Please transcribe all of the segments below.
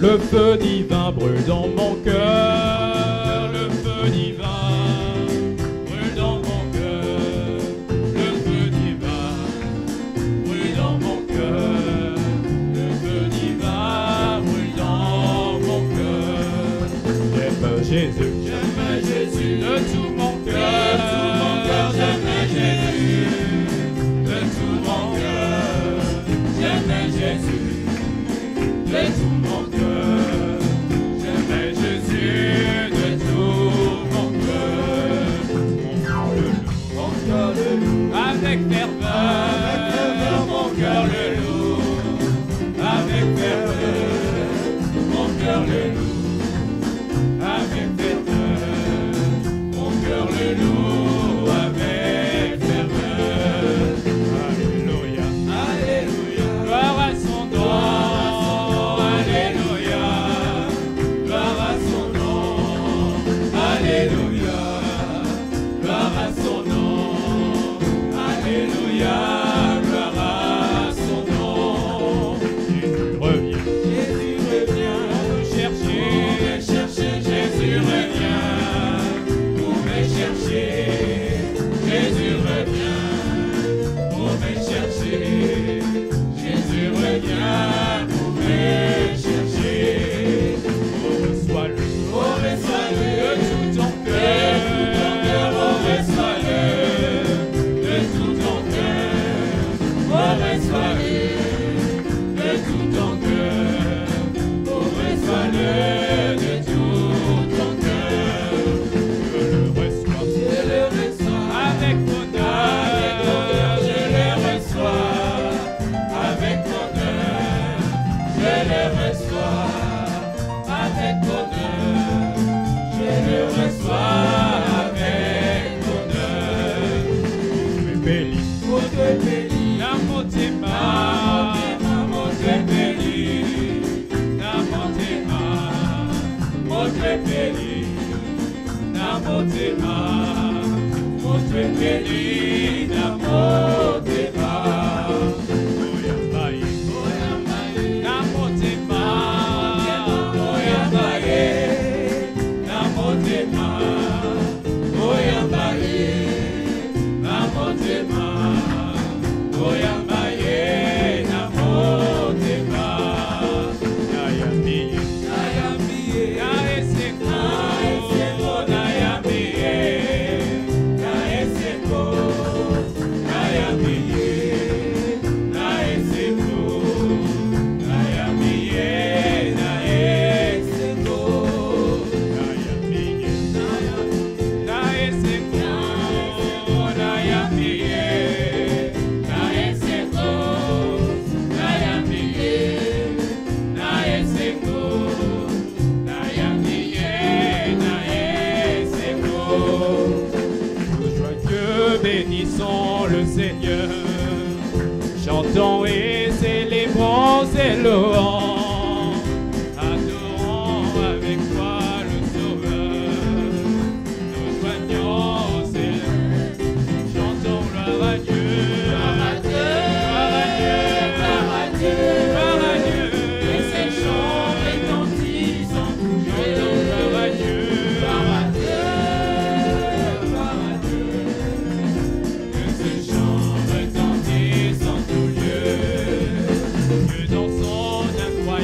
Le feu divin brûle dans mon cœur, le feu divin brûle dans mon cœur, le feu divin brûle dans mon cœur, le feu divin brûle dans mon cœur. J'aime Jésus de tout mon cœur, j'aime Jésus de tout mon cœur, j'aime Jésus de tout mon cœur, j'aime Jésus de tout mon cœur. Mon cœur le loue, avec ferveur, mon cœur le loue, avec ferveur, mon cœur le loue, avec ferveur, mon cœur le loue, avec ferveur. Alléluia, alléluia, gloire à son nom. Bénissons le Seigneur, chantons et célébrons ses louanges, adorons avec foi le Sauveur, nous joignons ses lèvres, chantons gloire à Dieu, gloire à Dieu, gloire à Dieu, gloire à Dieu, gloire à Dieu, et ses chants retentissent en tout lieu, gloire à Dieu, gloire à Dieu. Dans son incroyable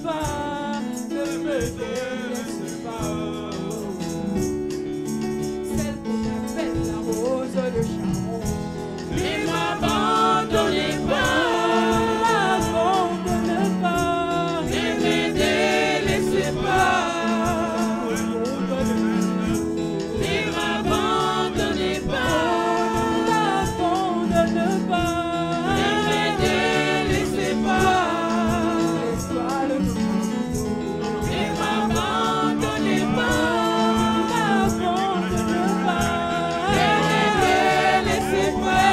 pas, ne me délaisse pas. Celle qu'on appelle la rose de Sharon. Ne m'abandonnez pas, n'abandonnez pas, ne me délaissez pas. Ne m'abandonnez pas, n'abandonnez pas, ne me délaissez pas. Ne m'abandonnez pas, n'abandonnez pas, ne me délaissez pas.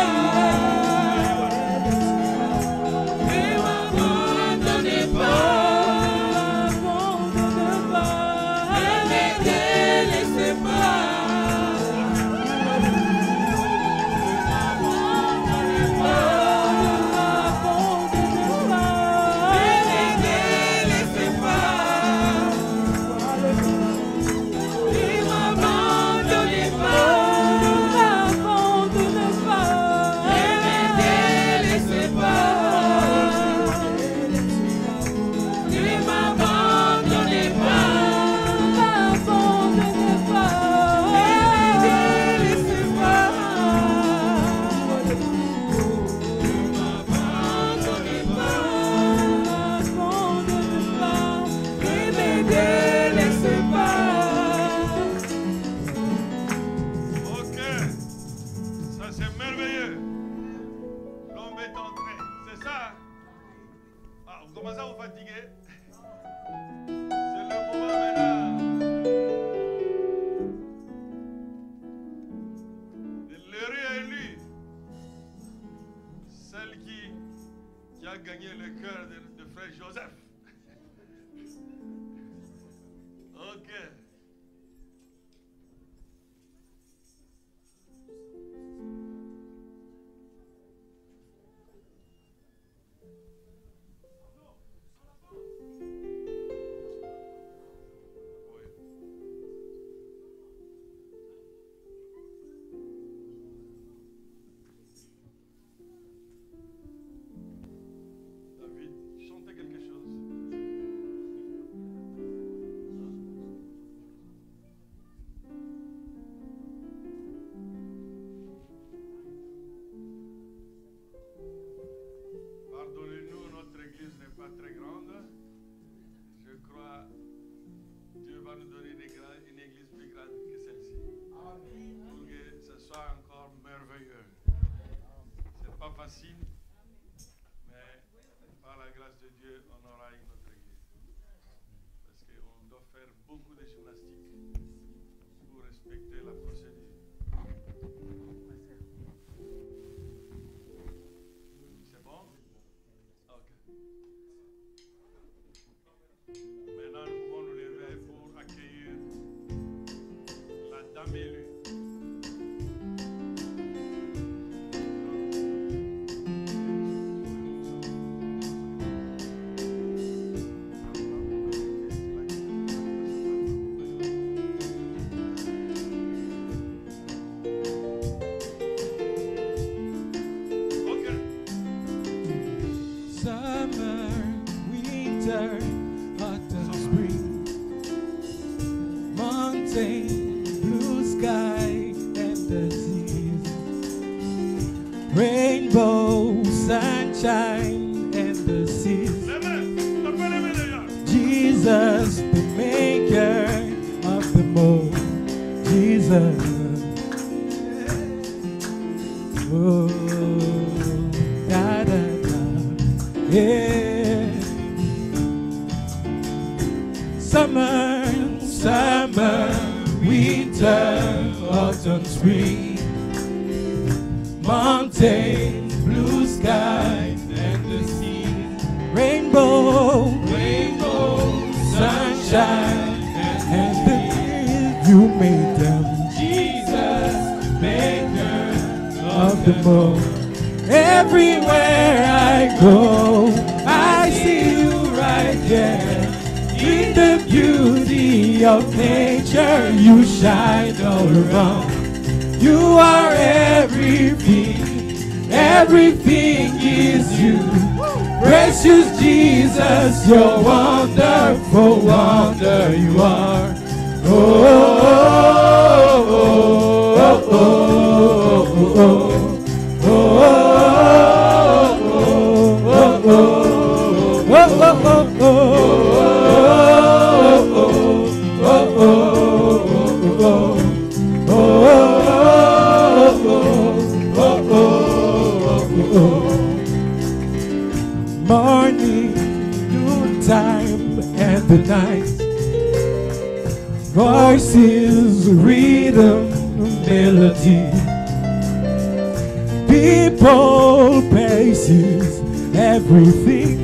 Gagner le cœur de frère Joseph. Ok. Très grande. Je crois Dieu va nous donner une église plus grande que celle-ci. Pour que ce soit encore merveilleux. C'est pas facile, mais par la grâce de Dieu, on aura une autre église. Parce qu'on doit faire beaucoup de gymnastique pour respecter la procédure. C'est bon? Ok. Maintenant, nous pouvons nous lever pour accueillir la dame élue. Blue sky and the seas, rainbow, sunshine and the seas. Jesus, the maker of the moon. Jesus, oh, da da da, yeah. Summer, summer, winter, autumn, spring, mountain, blue sky, and the sea, rainbow, rainbow, sunshine, and the hills you made them. Jesus, maker of the moon. Everywhere I go, I see you right there. In the beauty of nature, you shine all around. You are everything, everything is you. Precious Jesus, you're wonderful, wonder you are. Oh, oh, oh, oh, oh, oh. Morning, noontime, and the night. Voices, rhythm, melody. People, places, everything.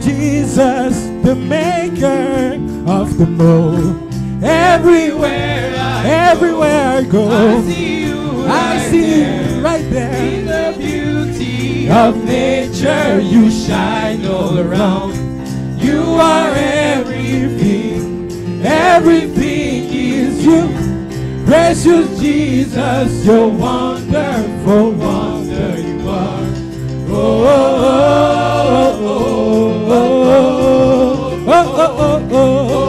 Jesus, the maker of the mold. Everywhere I go, I see you right there. In the beauty of nature, you shine all around. You are everything, everything is you. Precious Jesus, you're wonderful, wonder you are. Oh, oh, oh, oh, oh, oh, oh, oh, oh.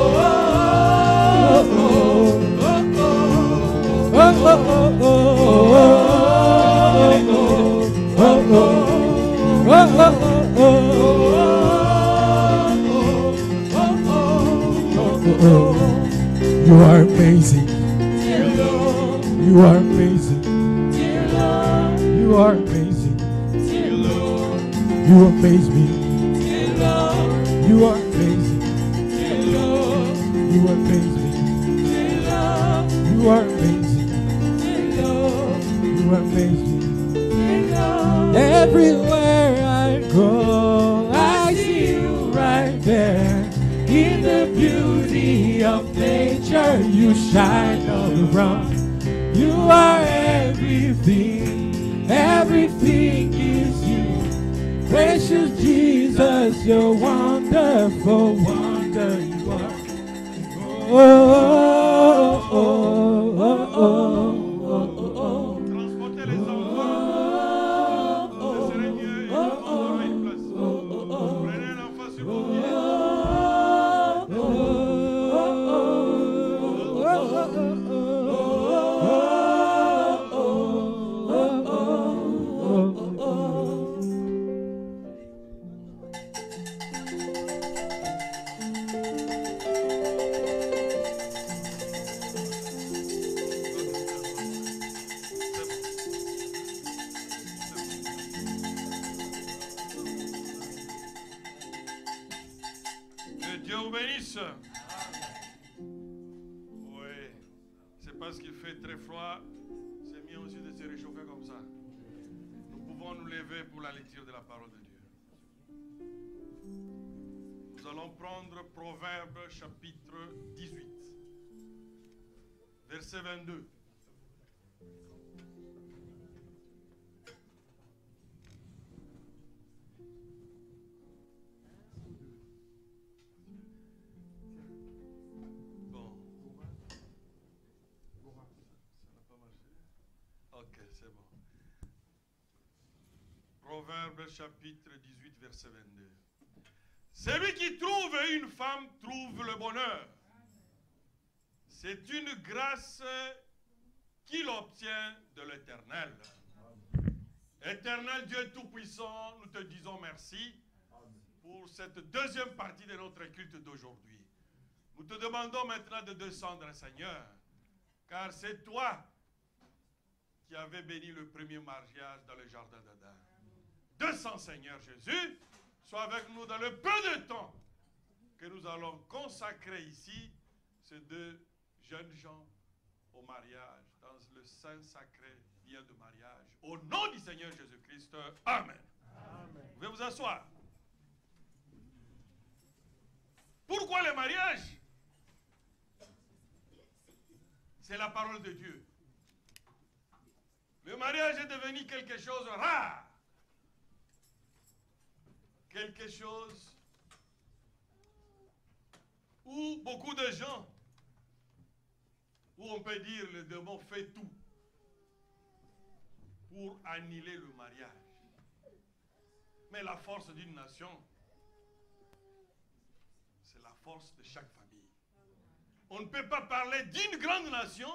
You are amazing. You are amazing. You are amazing. You amaze me. You are amazing. You amaze me. You are amazing. You amaze me. Everywhere I go, I see you right there. In the beauty of nature, you shine all around. You are everything, everything is you. Precious Jesus, you're wonderful, wonder you are. Oh, oh, oh, oh, oh, oh, oh. Transportez les enfants. Ce serait mieux. Il aura une place. Prenez un enfant sur vos pieds. Que Dieu vous bénisse. Oui, c'est parce qu'il fait très froid, c'est mieux aussi de se réchauffer comme ça. Nous pouvons nous lever pour la lecture de la parole de Dieu. Nous allons prendre Proverbes chapitre 18, verset 22. Proverbes chapitre 18, verset 22. Celui qui trouve une femme trouve le bonheur. C'est une grâce qu'il obtient de l'Éternel. Éternel Dieu Tout-Puissant, nous te disons merci pour cette deuxième partie de notre culte d'aujourd'hui. Nous te demandons maintenant de descendre, Seigneur, car c'est toi qui avais béni le premier mariage dans le jardin d'Adam. Descends, Seigneur Jésus, sois avec nous dans le peu de temps que nous allons consacrer ici, ces deux jeunes gens, au mariage, dans le saint sacré lien de mariage. Au nom du Seigneur Jésus-Christ, Amen. Amen. Vous pouvez vous asseoir. Pourquoi le mariage? C'est la parole de Dieu. Le mariage est devenu quelque chose de rare. Quelque chose où beaucoup de gens, où on peut dire le démon fait tout pour annuler le mariage. Mais la force d'une nation, c'est la force de chaque famille. On ne peut pas parler d'une grande nation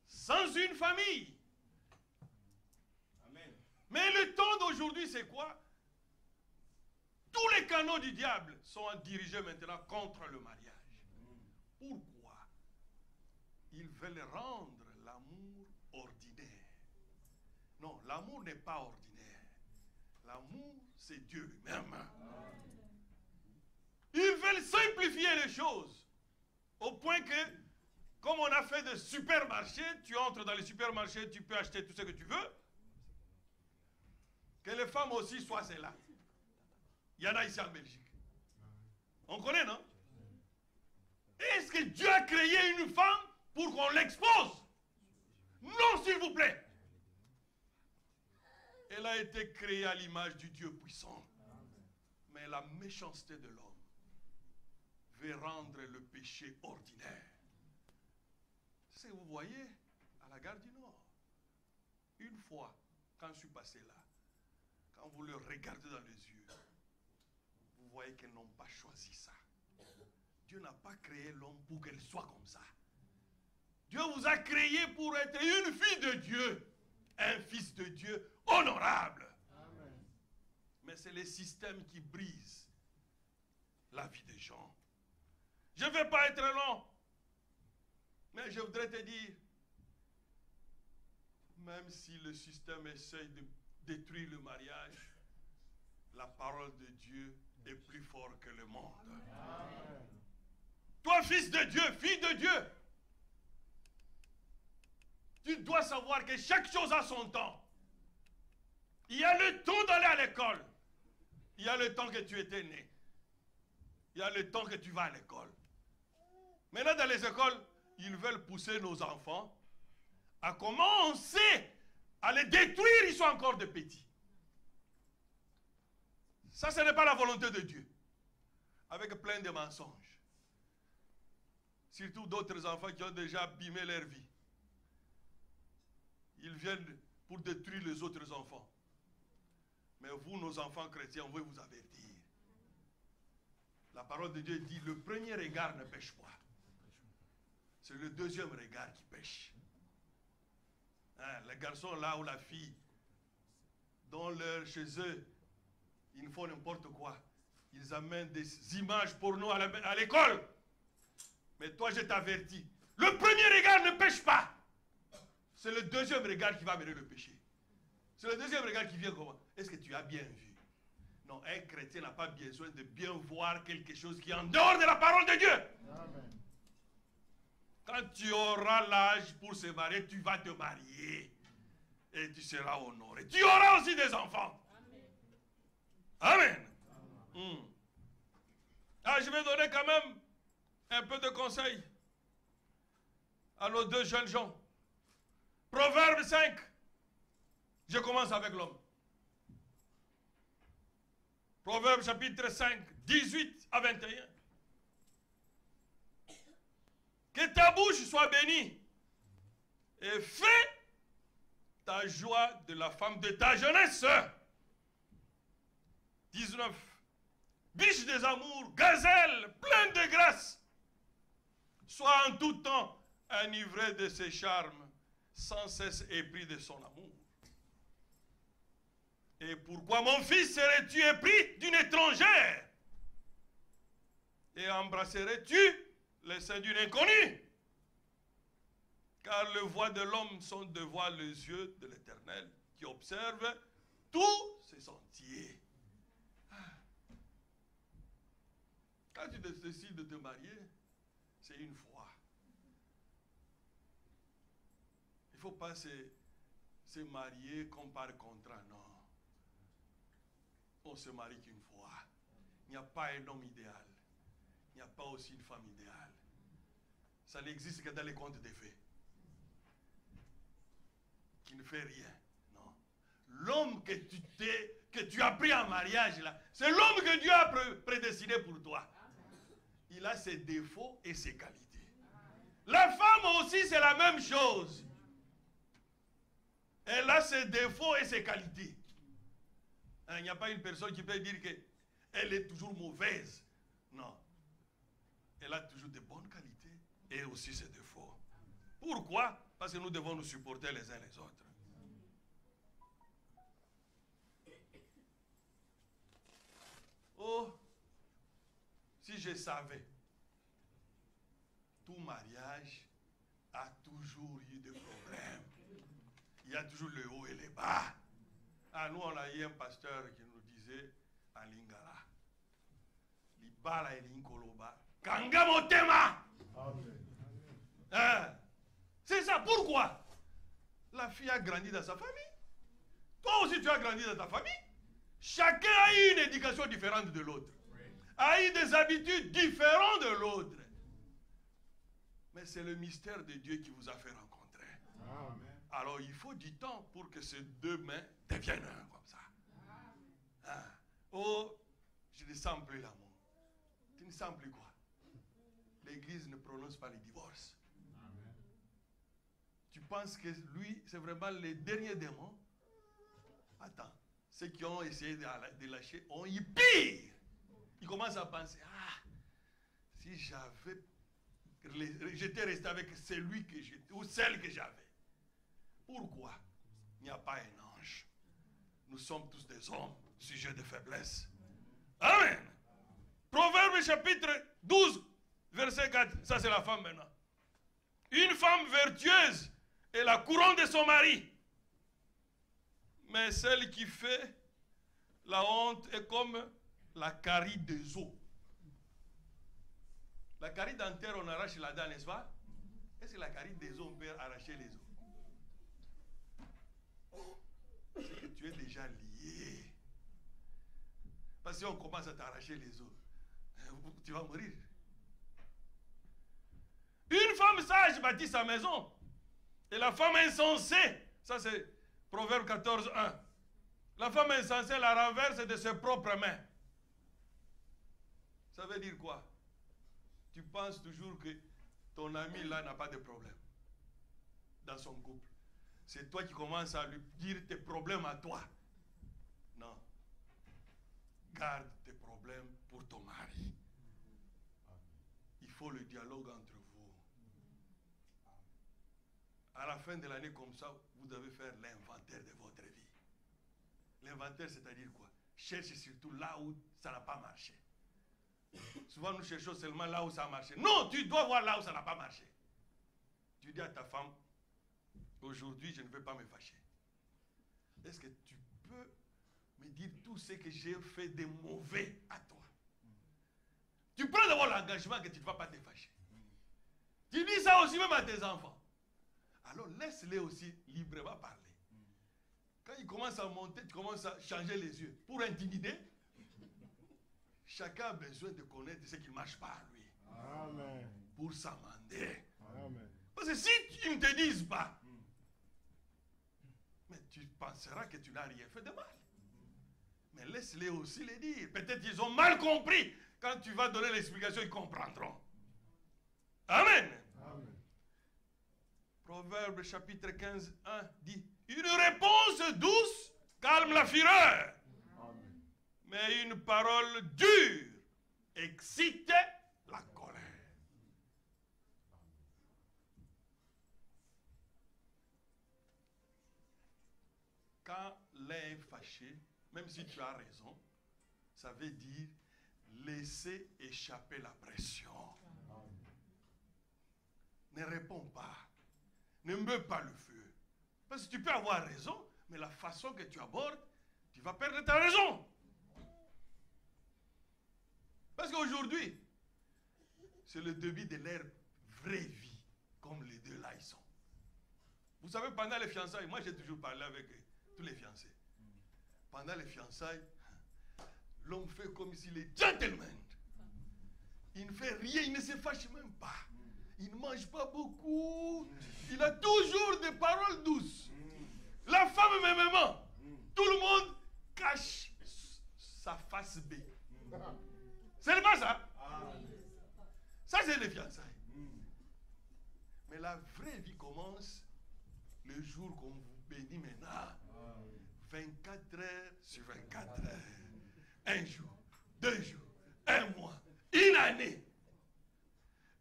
sans une famille. Amen. Mais le temps d'aujourd'hui, c'est quoi? Tous les canaux du diable sont dirigés maintenant contre le mariage. Pourquoi? Ils veulent rendre l'amour ordinaire. Non, l'amour n'est pas ordinaire. L'amour, c'est Dieu lui-même. Ils veulent simplifier les choses. Au point que, comme on a fait des supermarchés, tu entres dans les supermarchés, tu peux acheter tout ce que tu veux. Que les femmes aussi soient celles-là. Il y en a ici en Belgique. On connaît, non? Est-ce que Dieu a créé une femme pour qu'on l'expose? Non, s'il vous plaît. Elle a été créée à l'image du Dieu puissant. Mais la méchanceté de l'homme veut rendre le péché ordinaire. C'est ce que vous voyez à la gare du Nord. Une fois, quand je suis passé là, quand vous le regardez dans les yeux, vous voyez qu'elles n'ont pas choisi ça. Dieu n'a pas créé l'homme pour qu'elle soit comme ça. Dieu vous a créé pour être une fille de Dieu, un fils de Dieu honorable. Amen. Mais c'est les systèmes qui brisent la vie des gens. Je ne vais pas être long, mais je voudrais te dire, même si le système essaye de détruire le mariage, la parole de Dieu est plus forte que le monde. Amen. Toi, fils de Dieu, fille de Dieu, tu dois savoir que chaque chose a son temps. Il y a le temps d'aller à l'école. Il y a le temps que tu étais né. Il y a le temps que tu vas à l'école. Maintenant, dans les écoles, ils veulent pousser nos enfants à commencer à les détruire, ils sont encore de petits. Ça, ce n'est pas la volonté de Dieu. Avec plein de mensonges. Surtout d'autres enfants qui ont déjà abîmé leur vie. Ils viennent pour détruire les autres enfants. Mais vous, nos enfants chrétiens, on veut vous avertir. La parole de Dieu dit, le premier regard ne pêche pas. C'est le deuxième regard qui pêche. Hein, les garçons là ou la fille, chez eux, ils font n'importe quoi. Ils amènent des images porno à l'école. Mais toi, je t'avertis, le premier regard ne pêche pas. C'est le deuxième regard qui va mener le péché. C'est le deuxième regard qui vient comment? Est-ce que tu as bien vu? Non, un chrétien n'a pas besoin de bien voir quelque chose qui est en dehors de la parole de Dieu. Amen. Quand tu auras l'âge pour se marier, tu vas te marier. Et tu seras honoré. Tu auras aussi des enfants. Amen. Amen. Ah, je vais donner quand même un peu de conseils à nos deux jeunes gens. Proverbe 5. Je commence avec l'homme. Proverbe chapitre 5, 18 à 21. Que ta bouche soit bénie et fais ta joie de la femme de ta jeunesse. 19. Biche des amours, gazelle, pleine de grâce. Sois en tout temps enivré de ses charmes, sans cesse épris de son amour. Et pourquoi, mon fils, serais-tu épris d'une étrangère? Et embrasserais-tu les seins d'une inconnue? Car le voie de l'homme sont devant les yeux de l'Éternel, qui observe tous ses sentiers. Quand tu décides de te marier, c'est une fois. Il ne faut pas se marier comme par contrat, non. On se marie qu'une fois. Il n'y a pas un homme idéal. Il n'y a pas aussi une femme idéale. Ça n'existe que dans les contes des fées. Qui ne fait rien. Non. L'homme que tu as pris en mariage, là, c'est l'homme que Dieu a prédestiné pour toi. Il a ses défauts et ses qualités. La femme aussi, c'est la même chose. Elle a ses défauts et ses qualités. Il n'y a pas une personne qui peut dire qu'elle est toujours mauvaise. Non. Elle a toujours de bonnes qualités et aussi ses défauts. Pourquoi? Parce que nous devons nous supporter les uns les autres. Oh, si je savais, tout mariage a toujours eu des problèmes. Il y a toujours le haut et le bas. Ah, nous, on a eu un pasteur qui nous disait en lingala, Libala et Linkoloba, Kanga Motema. Hein? C'est ça, pourquoi? La fille a grandi dans sa famille. Toi aussi, tu as grandi dans ta famille. Chacun a eu une éducation différente de l'autre. A eu des habitudes différentes de l'autre. Mais c'est le mystère de Dieu qui vous a fait rencontrer. Amen. Alors il faut du temps pour que ces deux mains deviennent un comme ça. Hein? Oh, je ne sens plus l'amour. Tu ne sens plus quoi? L'Église ne prononce pas les divorces. Amen. Tu penses que lui, c'est vraiment le dernier démon? Attends, ceux qui ont essayé de lâcher ont eu pire. Ils commencent à penser, ah, si j'étais resté avec celui que j'étais, ou celle que j'avais. Pourquoi? Il n'y a pas un ange. Nous sommes tous des hommes, sujets de faiblesse. Amen. Proverbe chapitre 12, verset 4. Ça, c'est la femme maintenant. Une femme vertueuse est la couronne de son mari. Mais celle qui fait la honte est comme la carie des os. La carie dentaire, on arrache la dent, n'est-ce pas? Est-ce que la carie des os, on peut arracher les os? C'est que tu es déjà lié. Parce que si on commence à t'arracher les os, tu vas mourir. Une femme sage bâtit sa maison. Et la femme insensée, ça c'est Proverbe 14, 1. La femme insensée la renverse de ses propres mains. Ça veut dire quoi? Tu penses toujours que ton ami là n'a pas de problème dans son couple. C'est toi qui commences à lui dire tes problèmes à toi. Non. Garde tes problèmes pour ton mari. Il faut le dialogue entre vous. À la fin de l'année comme ça, vous devez faire l'inventaire de votre vie. L'inventaire, c'est-à-dire quoi? Cherchez surtout là où ça n'a pas marché. Souvent, nous cherchons seulement là où ça a marché. Non, tu dois voir là où ça n'a pas marché. Tu dis à ta femme, aujourd'hui, je ne veux pas me fâcher. Est-ce que tu peux me dire tout ce que j'ai fait de mauvais à toi? Tu prends d'abord l'engagement que tu ne vas pas te fâcher. Tu dis ça aussi même à tes enfants. Alors laisse-les aussi librement parler. Quand ils commencent à monter, tu commences à changer les yeux pour intimider. Chacun a besoin de connaître ce qui ne marche pas à lui. Amen. Pour s'amender. Amen. Parce que si ils ne te disent pas, mais tu penseras que tu n'as rien fait de mal. Mais laisse-les aussi les dire. Peut-être qu'ils ont mal compris. Quand tu vas donner l'explication, ils comprendront. Amen. Amen. Proverbe chapitre 15, 1 dit, une réponse douce calme la fureur. Amen. Mais une parole dure excite la colère. Quand l'un est fâché, même si tu as raison, ça veut dire laisser échapper la pression. Ne réponds pas. Ne mets pas le feu. Parce que tu peux avoir raison, mais la façon que tu abordes, tu vas perdre ta raison. Parce qu'aujourd'hui, c'est le début de leur vraie vie, comme les deux là ils sont. Vous savez, pendant les fiançailles, moi j'ai toujours parlé avec tous les fiancés. Pendant les fiançailles, l'homme fait comme s'il est gentleman. Il ne fait rien, il ne se fâche même pas. Il ne mange pas beaucoup. Il a toujours des paroles douces. La femme même, tout le monde cache sa face B. C'est pas ça. Ça c'est les fiançailles. Mais la vraie vie commence le jour qu'on vous bénit maintenant. 24 heures sur 24 heures. Un jour, 2 jours, 1 mois, 1 année.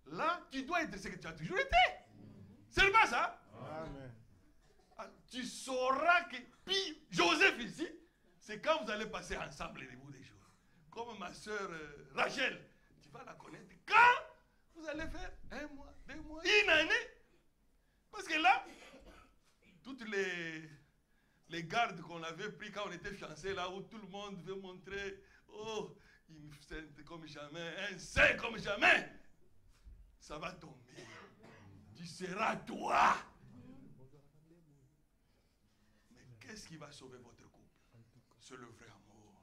Là, tu dois être ce que tu as toujours été. C'est pas ça? Amen. Tu sauras que, puis Joseph ici, c'est quand vous allez passer ensemble les bouts des jours. Comme ma soeur Rachel, tu vas la connaître quand vous allez faire 1 mois, 2 mois, 1 année. Parce que là, toutes les gardes qu'on avait pris quand on était fiancés, là où tout le monde veut montrer, oh, une sainte comme jamais, un saint comme jamais, ça va tomber. Tu seras toi. Mais qu'est-ce qui va sauver votre couple? C'est le vrai amour.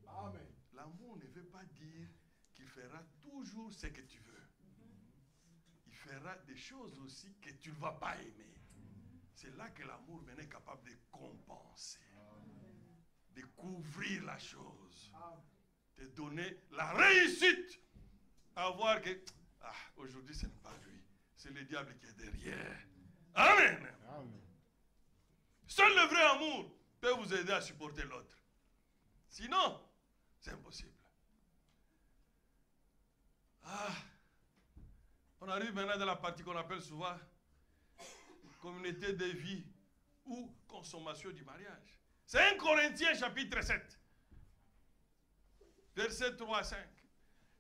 Amen. L'amour ne veut pas dire qu'il fera toujours ce que tu veux. Il fera des choses aussi que tu ne vas pas aimer. C'est là que l'amour maintenant est capable de compenser, de couvrir la chose, de donner la réussite à voir que aujourd'hui ce n'est pas lui, c'est le diable qui est derrière. Amen. Amen. Seul le vrai amour peut vous aider à supporter l'autre. Sinon, c'est impossible. On arrive maintenant dans la partie qu'on appelle souvent communauté de vie ou consommation du mariage. C'est 1 Corinthiens chapitre 7, versets 3 à 5.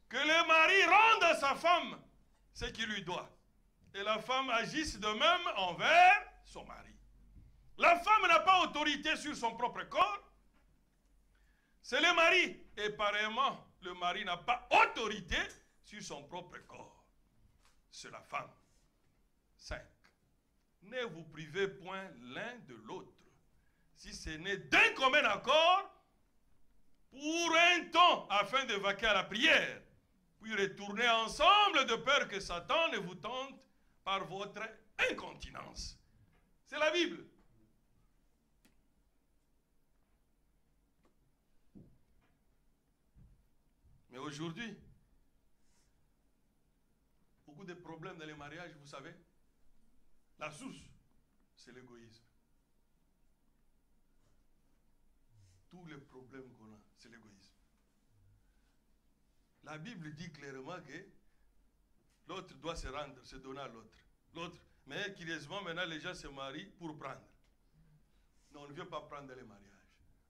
Que le mari rende à sa femme ce qu'il lui doit, et la femme agisse de même envers son mari. La femme n'a pas autorité sur son propre corps, c'est le mari. Et pareillement, le mari n'a pas autorité sur son propre corps. C'est la femme. 5. Ne vous privez point l'un de l'autre, si ce n'est d'un commun accord, pour un temps, afin de vaquer à la prière, puis retourner ensemble de peur que Satan ne vous tente par votre incontinence. C'est la Bible. Mais aujourd'hui, beaucoup de problèmes dans les mariages, vous savez, la source, c'est l'égoïsme. Tous les problèmes qu'on a, c'est l'égoïsme. La Bible dit clairement que l'autre doit se rendre, se donner à l'autre. Mais curieusement, maintenant, les gens se marient pour prendre. Non, on ne vient pas prendre dans les mariages.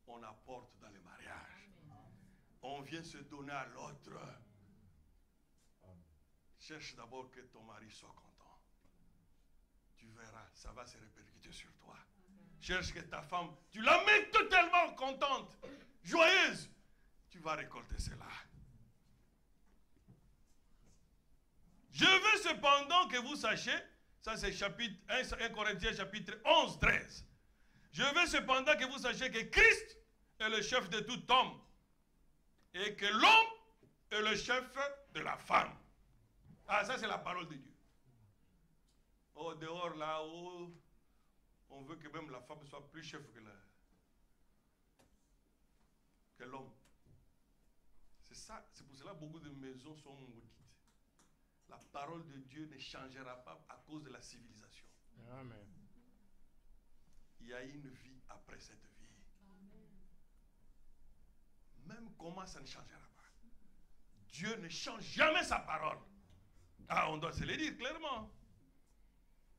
On apporte dans les mariages. On vient se donner à l'autre. Cherche d'abord que ton mari soit content. Tu verras, ça va se répercuter sur toi. Cherche que ta femme, tu la mets totalement contente, joyeuse. Tu vas récolter cela. Je veux cependant que vous sachiez, ça c'est chapitre 1 Corinthiens chapitre 11, 13. Je veux cependant que vous sachiez que Christ est le chef de tout homme et que l'homme est le chef de la femme. Ah, ça c'est la parole de Dieu. Au dehors là-haut, on veut que même la femme soit plus chef que l'homme. C'est ça, c'est pour cela que beaucoup de maisons sont maudites. La parole de Dieu ne changera pas à cause de la civilisation. Amen. Il y a une vie après cette vie. Même comment ça ne changera pas. Dieu ne change jamais sa parole. Ah, on doit se le dire clairement.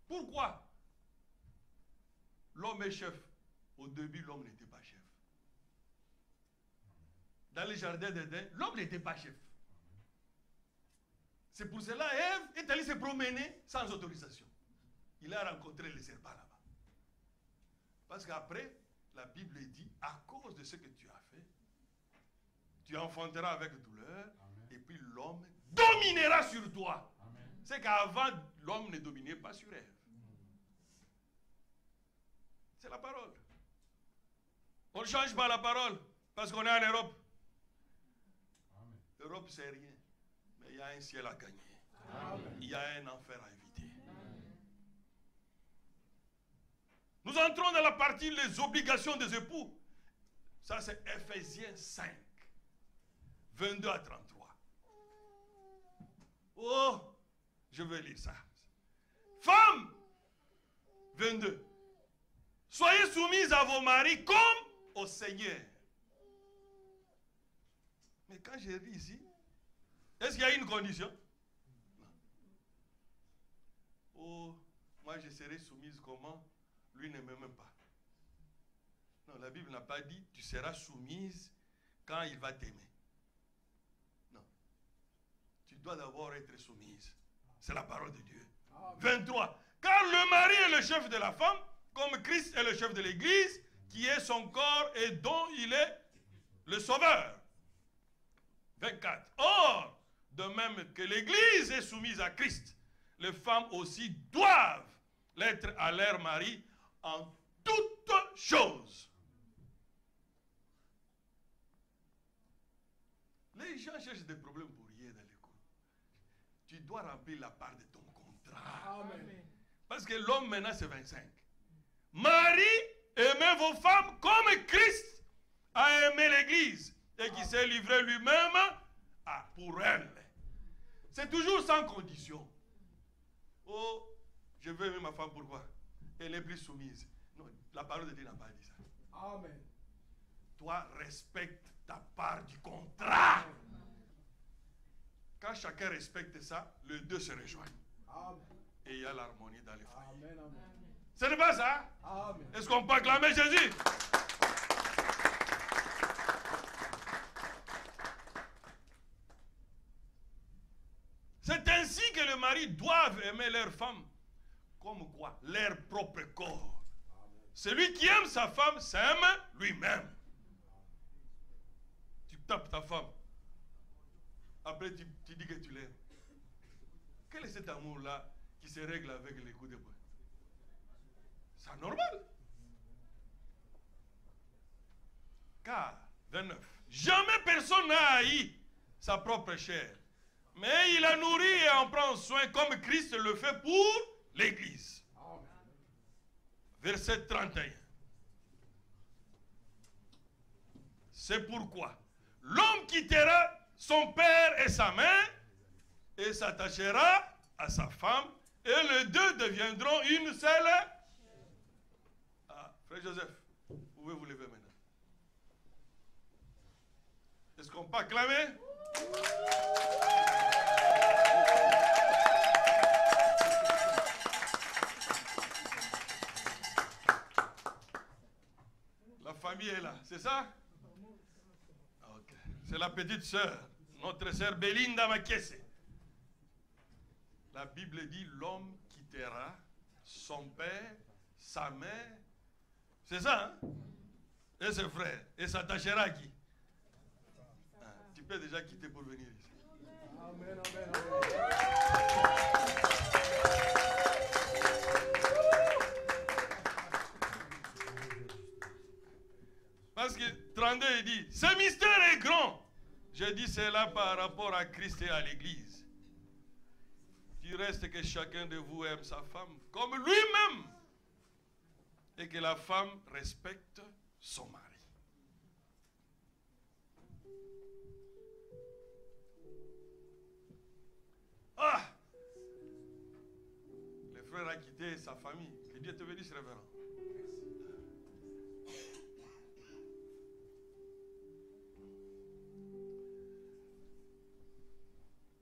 Pourquoi? L'homme est chef. Au début, l'homme n'était pas chef. Dans les jardins d'Éden, l'homme n'était pas chef. C'est pour cela Ève est allée se promener sans autorisation. Il a rencontré le serpent là-bas. Parce qu'après, la Bible dit, à cause de ce que tu as fait, tu enfanteras avec douleur. Amen. Et puis l'homme dominera sur toi. C'est qu'avant, l'homme ne dominait pas sur Ève. C'est la parole. On ne change pas la parole parce qu'on est en Europe. L'Europe, c'est rien. Mais il y a un ciel à gagner. Amen. Il y a un enfer à éviter. Amen. Nous entrons dans la partie les obligations des époux. Ça, c'est Ephésiens 5, 22 à 33. Oh, je vais lire ça. Femme, 22. Soyez soumises à vos maris comme au Seigneur. Mais quand j'ai dit ici, est-ce qu'il y a une condition? Non. Oh, moi je serai soumise comment? Lui ne m'aime pas. Non, la Bible n'a pas dit tu seras soumise quand il va t'aimer. Non. Tu dois d'abord être soumise. C'est la parole de Dieu. 23. Car le mari est le chef de la femme, comme Christ est le chef de l'Église, qui est son corps et dont il est le sauveur. 24. Or, de même que l'Église est soumise à Christ, les femmes aussi doivent l'être à leur mari en toutes choses. Les gens cherchent des problèmes pour rien dans les cours. Tu dois remplir la part de ton contrat. Amen. Parce que l'homme maintenant c'est 25. Marie, aimez vos femmes comme Christ a aimé l'Église et qui s'est livré lui-même pour elle. C'est toujours sans condition. Oh, je veux aimer ma femme, pourquoi? Elle est plus soumise. Non, la parole de Dieu n'a pas dit ça. Amen. Toi, respecte ta part du contrat. Quand chacun respecte ça, les deux se rejoignent. Amen. Et il y a l'harmonie dans les foyers. Amen. Amen. Ce n'est pas ça? Amen. Est-ce qu'on peut acclamer Jésus? C'est ainsi que les maris doivent aimer leur femme. Comme quoi? Leur propre corps. Celui qui aime sa femme s'aime lui-même. Tu tapes ta femme. Après, tu dis que tu l'aimes. Quel est cet amour-là qui se règle avec les coups de poing? C'est normal. Car, 29, jamais personne n'a haï sa propre chair, mais il la nourrit et en prend soin comme Christ le fait pour l'Église. Verset 31. C'est pourquoi l'homme quittera son père et sa mère et s'attachera à sa femme et les deux deviendront une seule. Ah, frère Joseph, vous pouvez vous lever maintenant. Est-ce qu'on peut acclamer? La famille est là, c'est ça? Ok. C'est la petite sœur, notre sœur Belinda Makese. La Bible dit l'homme quittera son père, sa mère. C'est ça, hein? Et ses frères. Et s'attachera à qui? Ah, tu peux déjà quitter pour venir ici. Amen. Amen. Amen. Parce que 32, il dit, ce mystère est grand. Je dis cela par rapport à Christ et à l'Église. Il reste que chacun de vous aime sa femme comme lui-même. Et que la femme respecte son mari. Ah! Le frère a quitté sa famille. Que Dieu te bénisse, révérend.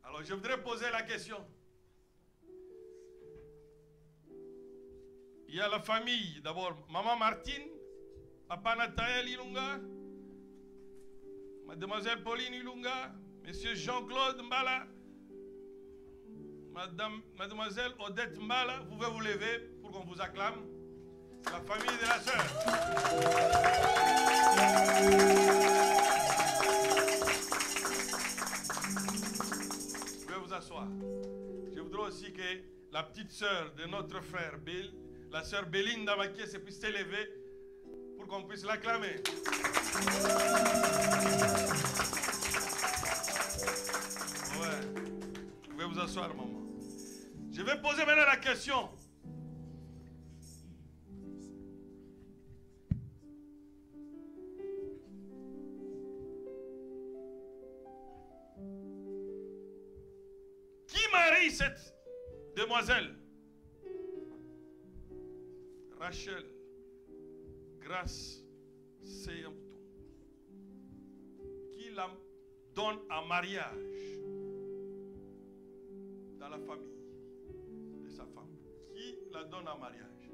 Alors, je voudrais poser la question. Il y a la famille, d'abord, Maman Martine, Papa Nathanaël Ilunga, Mademoiselle Pauline Ilunga, Monsieur Jean-Claude Mbala, Mademoiselle Odette Mbala. Vous pouvez vous lever pour qu'on vous acclame. C'est la famille de la sœur. Vous pouvez vous asseoir. Je voudrais aussi que la petite sœur de notre frère Bill, la sœur Belinda Makese, puisse s'élever pour qu'on puisse l'acclamer. Ouais. Vous pouvez vous asseoir, maman. Je vais poser maintenant la question. Qui marie cette demoiselle? Rachel. grâce, c'est un bouton. Qui la donne en mariage dans la famille de sa femme. Qui la donne en mariage?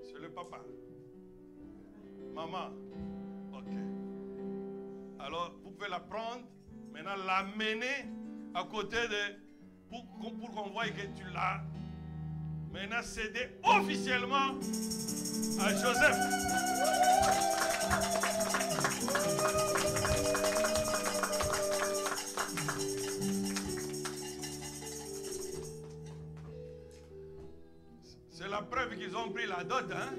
C'est le papa. Maman. Ok. Alors, vous pouvez la prendre, maintenant l'amener à côté de... Pour qu'on voie que tu l'as maintenant cédé officiellement à Joseph. C'est la preuve qu'ils ont pris la dot, hein?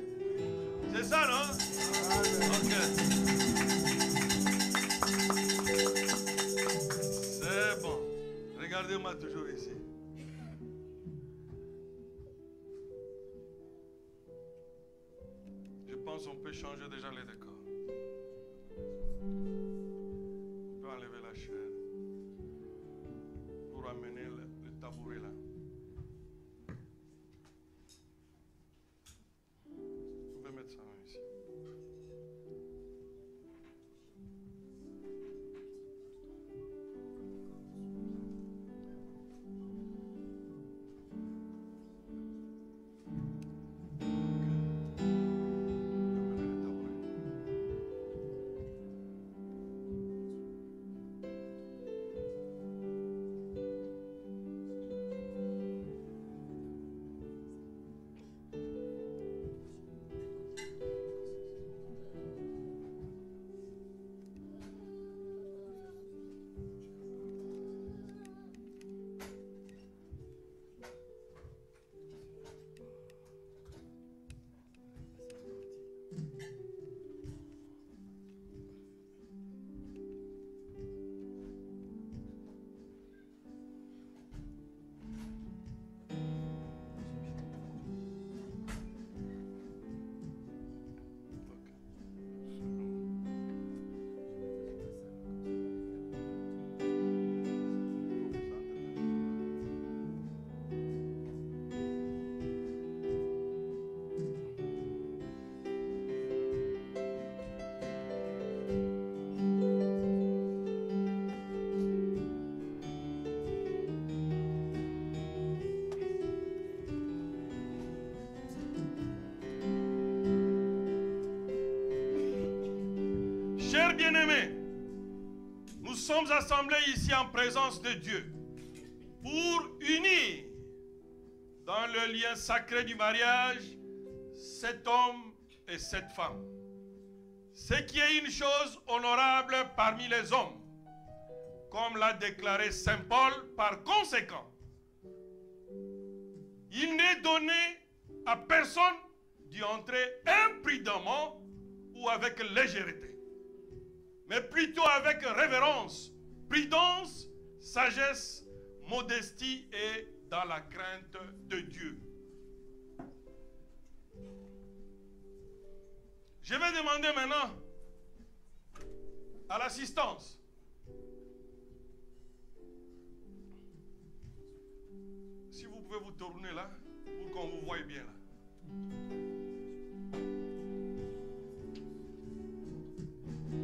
C'est ça, non? Ok. C'est bon. Regardez-moi toujours ici. Je pense qu'on peut changer déjà les décors. On peut enlever la chaise pour amener le tabouret là. Vous pouvez mettre ça ici. Chers bien-aimés, nous sommes assemblés ici en présence de Dieu pour unir dans le lien sacré du mariage cet homme et cette femme. Ce qui est une chose honorable parmi les hommes, comme l'a déclaré Saint Paul. Par conséquent, il n'est donné à personne d'y entrer imprudemment ou avec légèreté, mais plutôt avec révérence, prudence, sagesse, modestie et dans la crainte de Dieu. Je vais demander maintenant à l'assistance si vous pouvez vous tourner là pour qu'on vous voie bien là.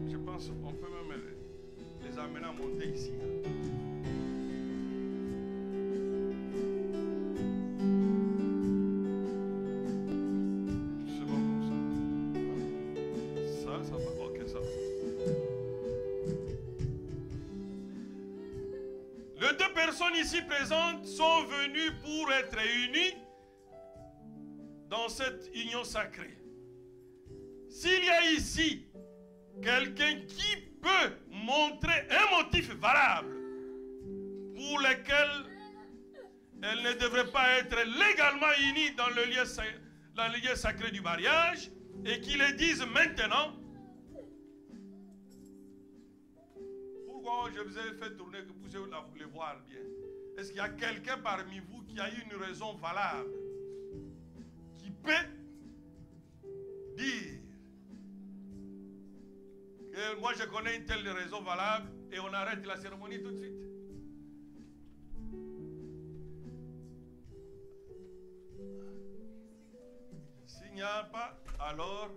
Je pense qu'on peut même les amener à monter ici. C'est bon comme ça. Ça va. Ok, ça va. Les deux personnes ici présentes sont venues pour être réunies dans cette union sacrée. S'il y a ici quelqu'un qui peut montrer un motif valable pour lequel elle ne devrait pas être légalement unie dans le lien sacré du mariage et qui le dise maintenant. Pourquoi je vous ai fait tourner que vous puissiez les voir bien? Est-ce qu'il y a quelqu'un parmi vous qui a eu une raison valable qui peut dire que moi je connais une telle raison valable et on arrête la cérémonie tout de suite? S'il n'y a pas, alors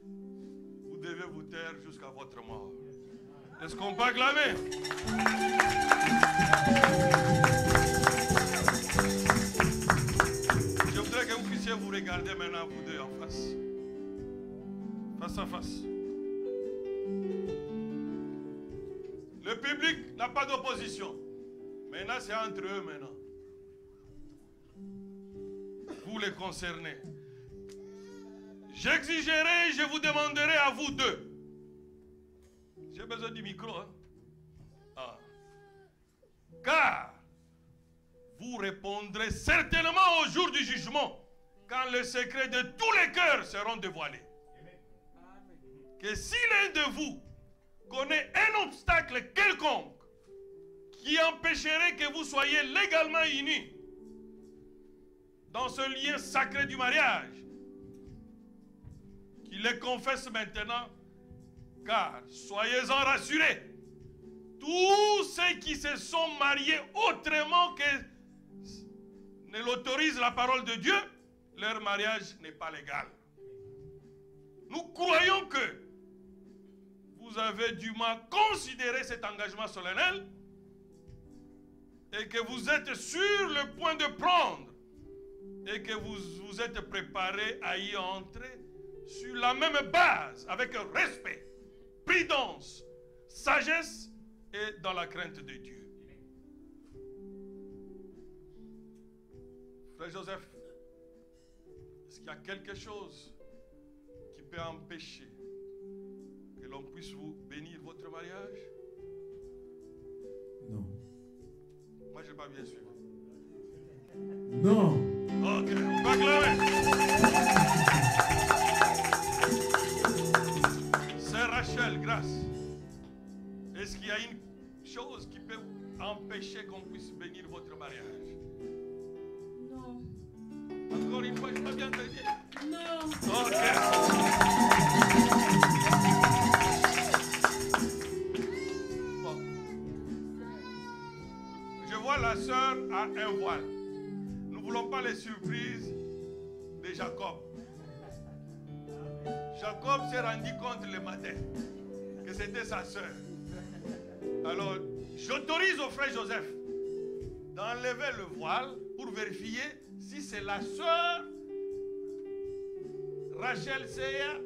vous devez vous taire jusqu'à votre mort. Est-ce qu'on peut acclamer? Je voudrais que vous puissiez vous regarder maintenant, vous deux, en face. Face à face. Le public n'a pas d'opposition. Maintenant, c'est entre eux maintenant. Vous les concernez. J'exigerai, je vous demanderai à vous deux. J'ai besoin du micro. Hein? Ah. Car vous répondrez certainement au jour du jugement, quand les secrets de tous les cœurs seront dévoilés. Que si l'un de vous connaît un obstacle quelconque qui empêcherait que vous soyez légalement unis dans ce lien sacré du mariage, qu'il les confesse maintenant, car soyez-en rassurés, tous ceux qui se sont mariés autrement que ne l'autorise la parole de Dieu, leur mariage n'est pas légal. Nous croyons que vous avez dûment considéré cet engagement solennel et que vous êtes sur le point de prendre et que vous vous êtes préparé à y entrer sur la même base, avec respect, prudence, sagesse et dans la crainte de Dieu. Frère Joseph, est-ce qu'il y a quelque chose qui peut empêcher que l'on puisse vous bénir votre mariage? Non. Moi, je n'ai pas bien suivi. Non. Ok, on va acclamer. Sœur Rachel, grâce. Est-ce qu'il y a une chose qui peut empêcher qu'on puisse bénir votre mariage? Non. Encore une fois, je n'ai pas bien entendu. Non. Ok. Bon. Je vois la sœur a un voile. Nous ne voulons pas les surprises de Jacob. Jacob s'est rendu compte le matin que c'était sa sœur. Alors, j'autorise au frère Joseph d'enlever le voile pour vérifier si c'est la sœur Rachel Seya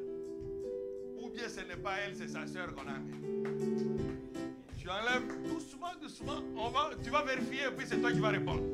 ou bien ce n'est pas elle, c'est sa sœur qu'on a mis. Tu enlèves doucement, doucement. Tu vas vérifier et puis c'est toi qui vas répondre.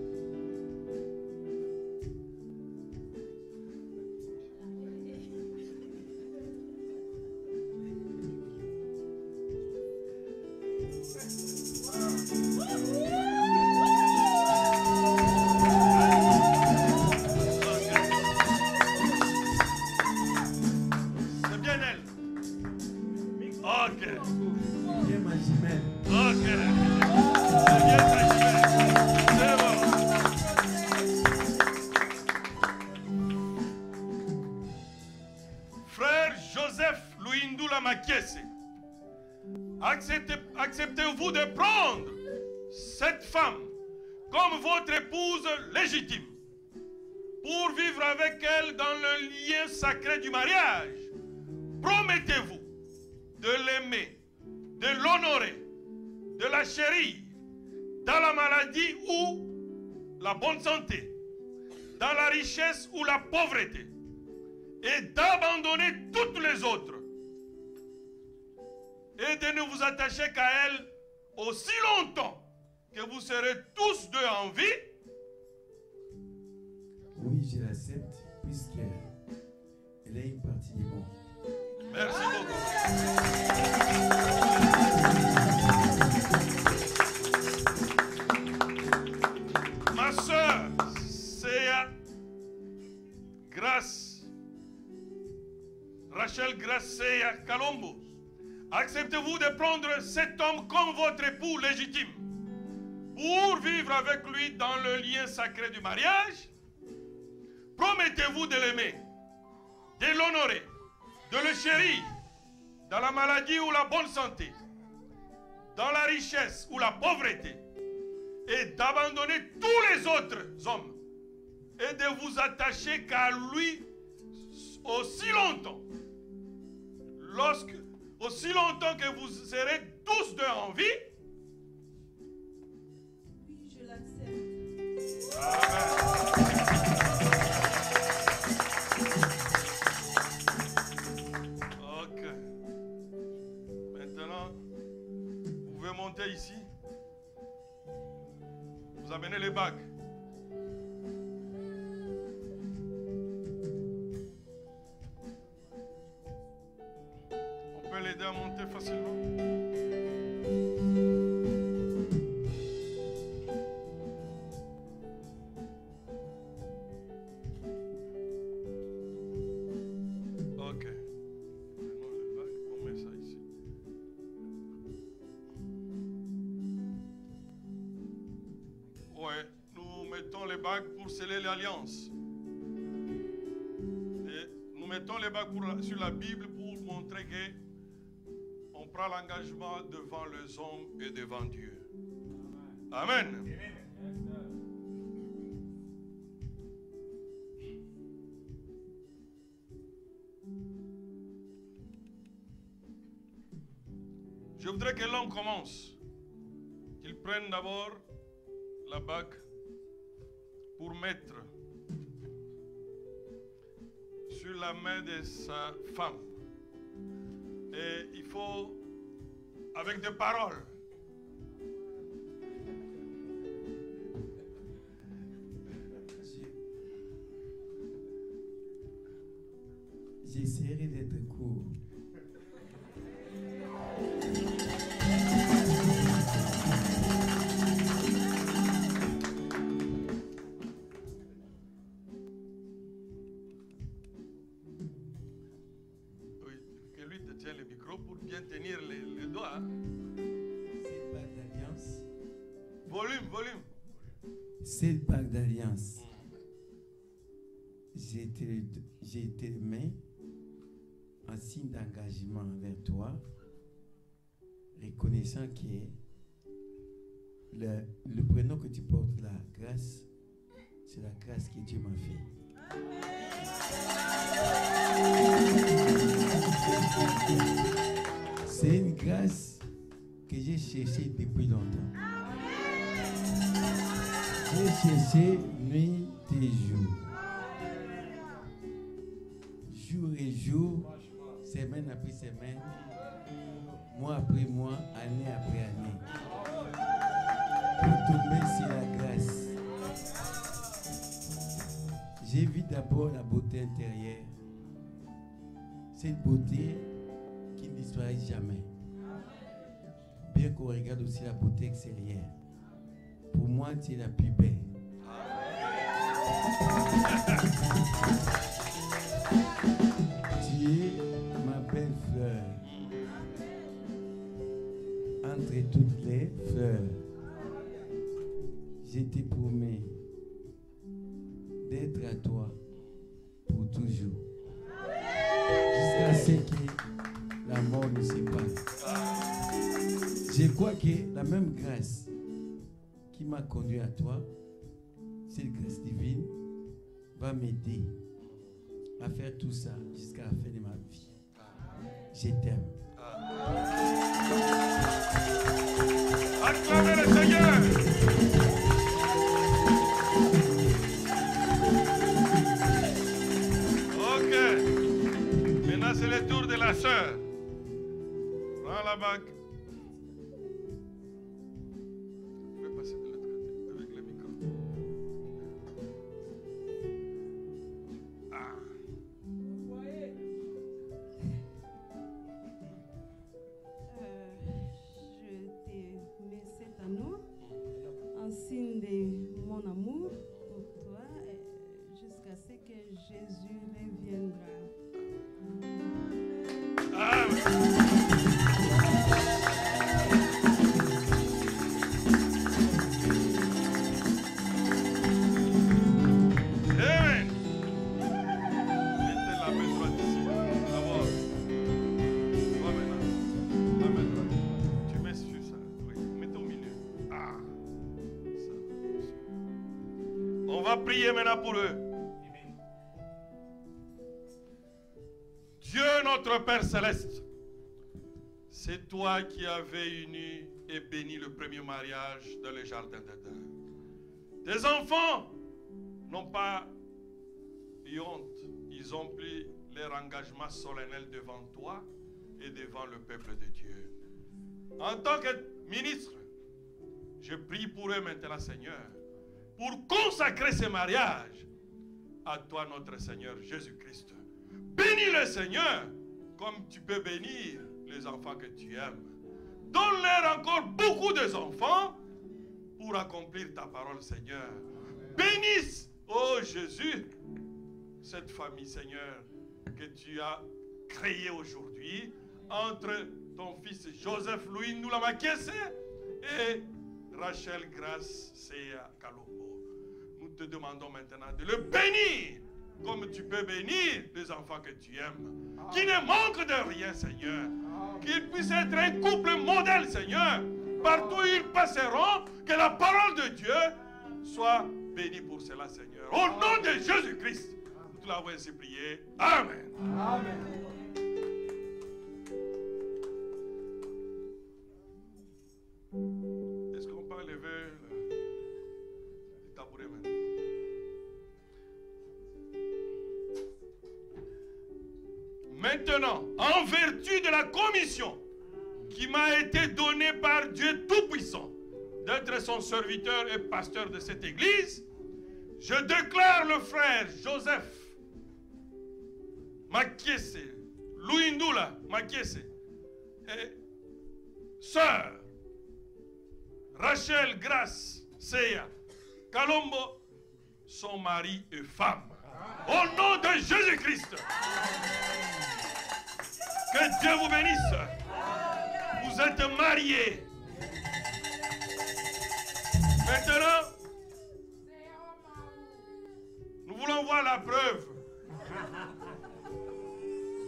Acceptez-vous de prendre cette femme comme votre épouse légitime pour vivre avec elle dans le lien sacré du mariage? Promettez-vous de l'aimer, de l'honorer, de la chérir dans la maladie ou la bonne santé, dans la richesse ou la pauvreté, et d'abandonner toutes les autres, et de ne vous attacher qu'à elle aussi longtemps que vous serez tous deux en vie? Oui, je l'accepte, puisqu'elle est une partie du monde. Merci beaucoup. Ma soeur, c'est Grâce, Rachel Gracia Kalombo. Acceptez-vous de prendre cet homme comme votre époux légitime pour vivre avec lui dans le lien sacré du mariage? Promettez-vous de l'aimer, de l'honorer, de le chérir dans la maladie ou la bonne santé, dans la richesse ou la pauvreté, et d'abandonner tous les autres hommes et de vous attacher qu'à lui aussi longtemps, aussi longtemps que vous serez tous deux en vie. Oui, je l'accepte. Ok. Maintenant, vous pouvez monter ici. Vous amenez les bagues. On peut l'aider à monter facilement. Ok. Prenons les bagues, on met ça ici. Ouais, nous mettons les bagues pour sceller l'alliance. Et nous mettons les bagues sur la Bible pour montrer que on prend l'engagement devant les hommes et devant Dieu. Amen. Je voudrais que l'homme commence. Qu'il prenne d'abord la bague pour mettre sur la main de sa femme. Et il faut, avec des paroles, j'essaierai d'être court. oui, que lui te tienne le micro pour bien tenir les doigts. Hein. Cette bague d'alliance, Volume. cette bague d'alliance, j'ai été main en signe d'engagement envers toi, reconnaissant que le prénom que tu portes, la grâce, c'est la grâce que Dieu m'a fait. C'est une grâce que j'ai cherchée depuis longtemps. J'ai cherché nuit et jour. Jour et jour, semaine après semaine, mois après mois, année après année. Pour tomber sur la grâce. J'ai vu d'abord la beauté intérieure. Cette beauté qui ne disparaît jamais. Bien qu'on regarde aussi la beauté extérieure. Pour moi, tu es la plus belle. Tu es ma belle fleur. Entre toutes les fleurs, je te promets d'être à toi pour toujours. Jusqu'à ce que la mort nous sépare. Je crois que la même grâce qui m'a conduit à toi, cette grâce divine, va m'aider à faire tout ça jusqu'à la fin de ma vie. Je t'aime. Acclamez le Seigneur. Ok. Maintenant, c'est le tour de la sœur. Prends la bague. Vous pouvez passer de l'autre côté avec le micro. Ah. Je te mets cet anneau en signe de mon amour pour toi jusqu'à ce que Jésus reviendra. Amen. Mettez la main droite ici. D'abord. Toi maintenant. La main droite. Tu mets sur ça. Oui. Mettez au milieu. Ah. Ça. On va prier maintenant pour eux. Dieu notre Père Céleste, c'est toi qui avais uni et béni le premier mariage dans le jardin d'Éden. Tes enfants n'ont pas eu honte. Ils ont pris leur engagement solennel devant toi et devant le peuple de Dieu. En tant que ministre, je prie pour eux maintenant, Seigneur, pour consacrer ce mariage à toi, notre Seigneur Jésus-Christ. Bénis-le, Seigneur, comme tu peux bénir les enfants que tu aimes. Donne-leur encore beaucoup d'enfants pour accomplir ta parole, Seigneur. Bénisse, oh Jésus, cette famille, Seigneur, que tu as créée aujourd'hui entre ton fils Joseph Louis Ndula Makese et Rachel Grace Seya Kalombo. Nous te demandons maintenant de le bénir comme tu peux bénir les enfants que tu aimes. Qui ne manquent de rien, Seigneur. Qu'ils puissent être un couple modèle, Seigneur. Partout où ils passeront, que la parole de Dieu soit bénie pour cela, Seigneur. Au nom de Jésus-Christ, nous te l'avons ainsi prié. Amen. Amen. Est-ce qu'on peut lever le tabouret maintenant? Maintenant, en vertu de la commission qui m'a été donnée par Dieu Tout-Puissant d'être son serviteur et pasteur de cette église, je déclare le frère Joseph Makese, Louis Ndula Makese et sœur Rachel Grace Seya Kalombo, son mari et femme. Au nom de Jésus-Christ. Que Dieu vous bénisse. Vous êtes mariés. Maintenant, nous voulons voir la preuve.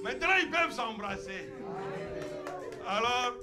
Maintenant, ils peuvent s'embrasser. Alors,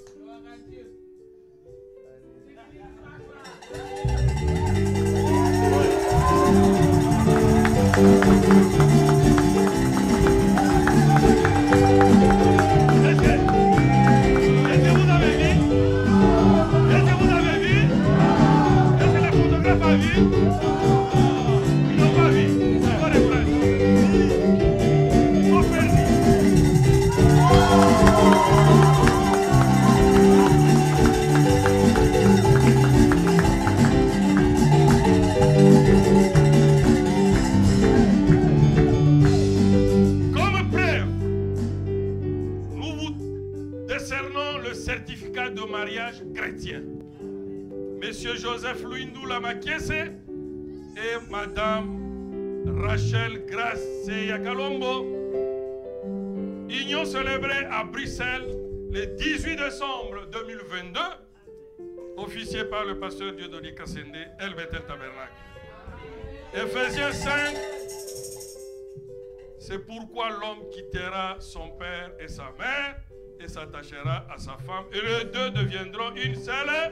de mariage chrétien. Monsieur Joseph Louis Ndula Makese et Madame Rachel Grace Seya Kalombo, union célébrée à Bruxelles le 18 décembre 2022, officiée par le pasteur Dieudonné Kassende, El Bethel Tabernacle. Ephésiens 5, c'est pourquoi l'homme quittera son père et sa mère et s'attachera à sa femme, et les deux deviendront une seule.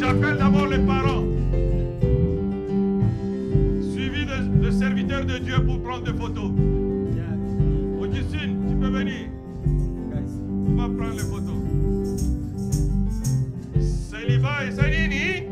J'appelle d'abord les parents, suivi de serviteurs de Dieu pour prendre des photos. Augustine, tu peux venir. On va prendre les photos. Célibat et Salini.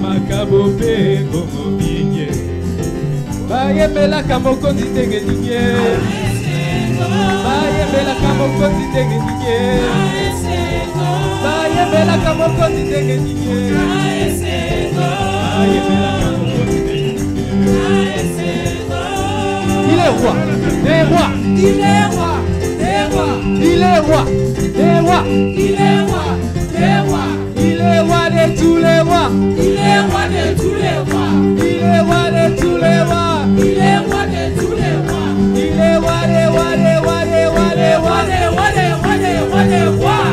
Makabo pe gomo binye bayembelaka mokonzi ndenge nini ye bayembelaka mokonzi ndenge nini ye bayembelaka mokonzi ndenge nini ye bayembelaka mokonzi ndenge nini il est roi des rois il est roi des rois il est roi des rois il est roi des rois il est roi de tous les rois il est roi de tous les rois il est roi de tous les rois il est roi de tous les rois il est roi des rois des rois des rois des rois des rois des rois des rois des rois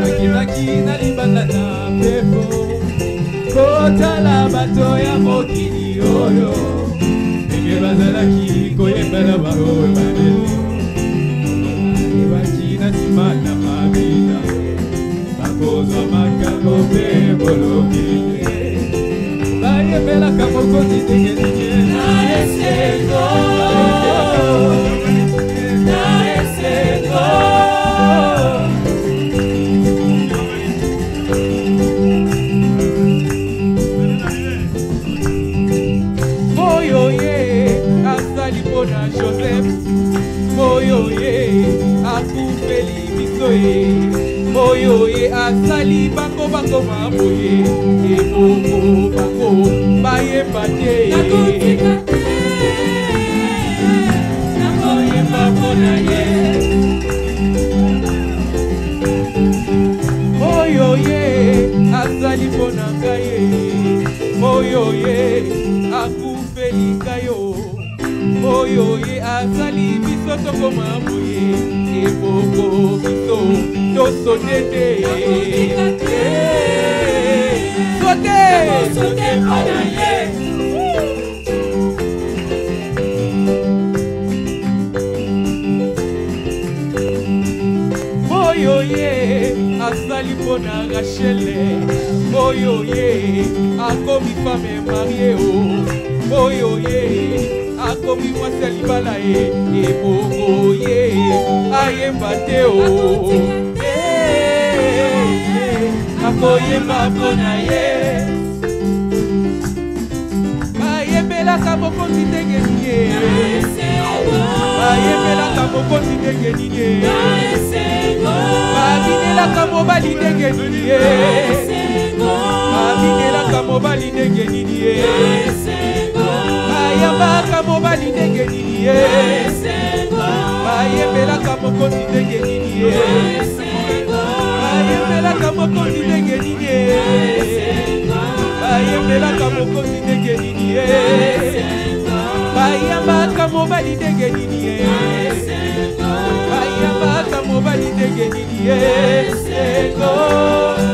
Akimaki na libanda na pepo kotala bato ya mokili oyo ndenge bazalaki koyembela bango babeli ebaki na nsima na mabina bakozwa makalo mpe bolobi bayembelaka mokonzi ndenge nini na esengo na esengo na Joseph Moyoye akufeli bisoye Moyoye asali bako bako maboye eboko bako bayemba te nakoyemba mpona ye Moyoye asali mpona ngai Moyoye akufeli kayo Moyoye azali biso tokoma boye eboko biso tosodete sote mpona ye Moyoye azali mpona Rachele Moyoye akomi femme marie o Moyoye akomi mwasi alibala ye eboye ayemba te o akoyemba mpona ye bayembelaka mokonzi ndenge nini ye bayembelaka mokonzi ndenge nini ye babinelaka mobali ndenge nini ye babinelaka mobali ndenge nini ye bayambaka mobali ndenge nini ye bayembelaka mokonzi ndenge nini ye bayembelaka mokonzi ndenge nini ye bayembelaka mokonzi ndenge nini ye bayambaka mobali ndenge nini ye bayambaka mobali ndenge nini ye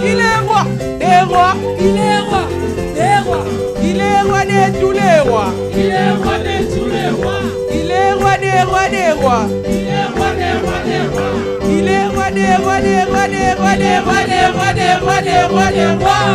il est roi des rois il est roi des rois il est roi de tous les rois il est roi de tous les rois il est roi des rois des rois il est roi des rois des rois il est roi des rois des rois des rois des rois des rois des rois des rois des rois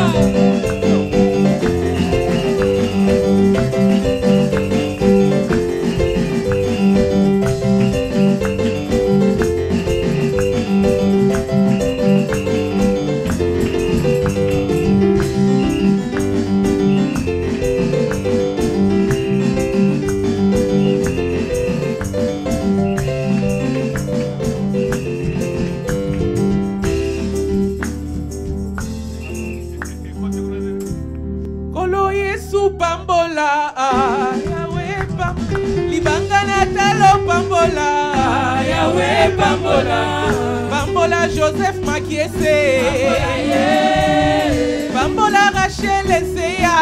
Bambola Joseph Makiese Bambola Rachel Eseya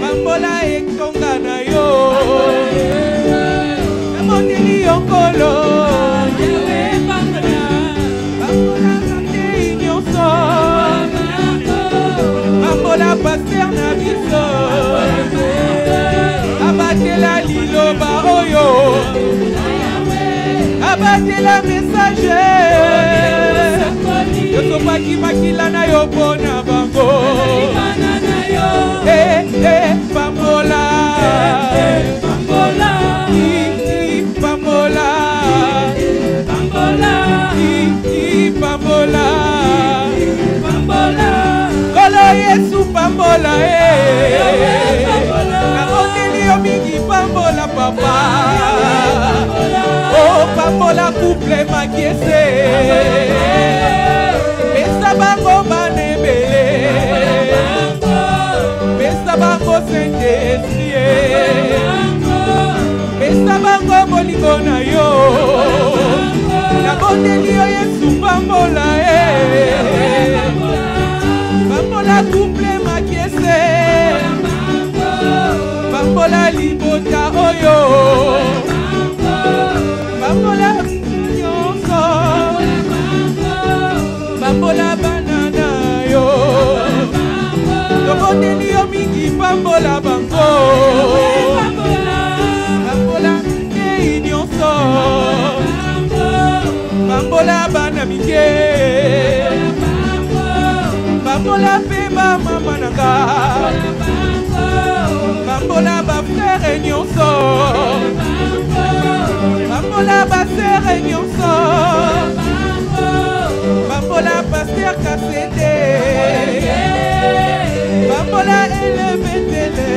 Bambola Ektonga na yo Namondeli Yongolo Bambola Rate Inyonso Bambola Pasteur na biso Abatela Liloba Oyo abatela message yosopaki makila na yo mpona bango pambola pambola pambola pambola pambola couple makiese Pesa bango banebele Pesa bango Saint-Esprit Pesa bango bolingo na yo Na bondeli yo Yesu bambola Bambola couple makiese Bambola libota oyo Bambola nyonso Bambola banana yo Tobondeli yo mingi bambola bango Bambola ei nyonso Bambola bana mike Bambola pe ba mama nanga Bambola ba frère nyonso Bambola ba sœur nyonso Bambola pasteur Kasede Bambola elementele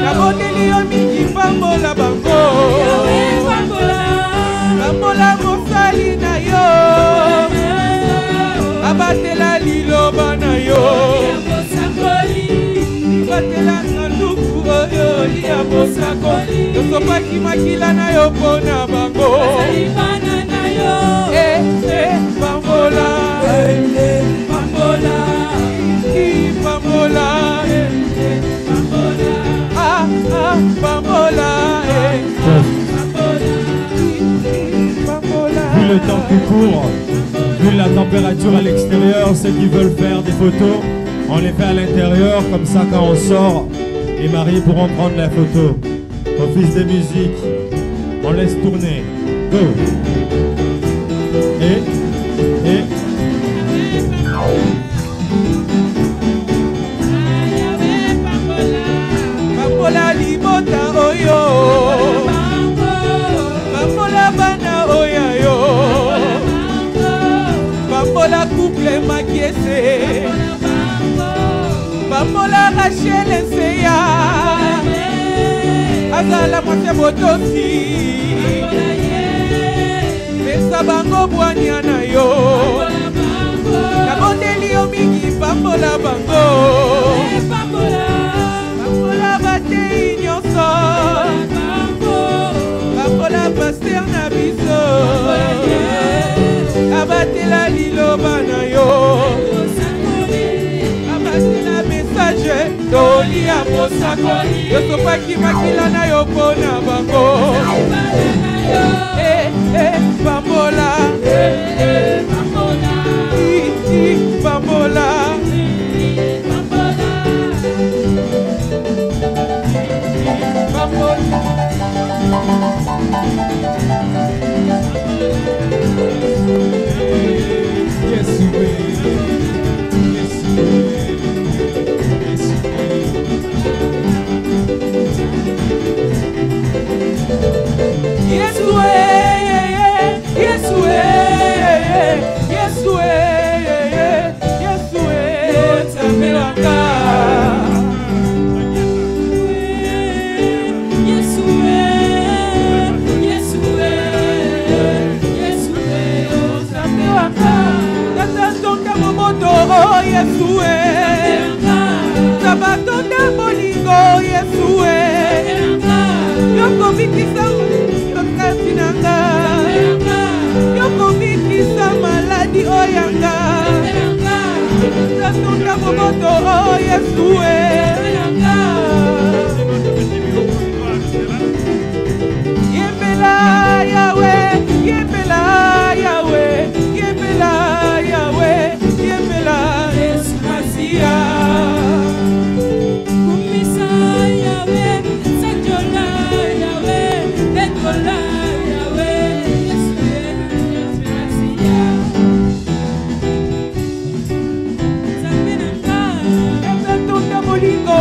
Kabondeli yo mingi bambola bango Bambola mosali na yo Abatela liloba na yo Abatela nganduku oyo liya bosako Yosopaki makila na yo pona bango Bambola Bambola Bambola Bambola Vu le temps qui court, vu la température à l'extérieur, ceux qui veulent faire des photos, on les fait à l'intérieur, comme ça quand on sort, les mariés pourront prendre la photo. Office de musique, on laisse tourner. Go. Et Bambola libota oyo Bambola bana oya yo Bambola couple makiese Bambola Rachel Nseya Azala mwase botosi Pesa bango bwanya na yo Nabondeli yo mingi bambola bango Bambola batei nyonso Bambola pasteur na biso Abatela liloba na yo Abatela message Doli ya mosako Yosopaki makila na yo pona bango Bambola Bambola Bambola yes, Tabatonda bolingo Yesue Yoko mikisa yokasi nanga Yoko mikisa maladi oyanga Tabatonda bomoto Yesue Yembela Yahweh Yembela Yahweh Yembela Yahweh Yembela Esmasia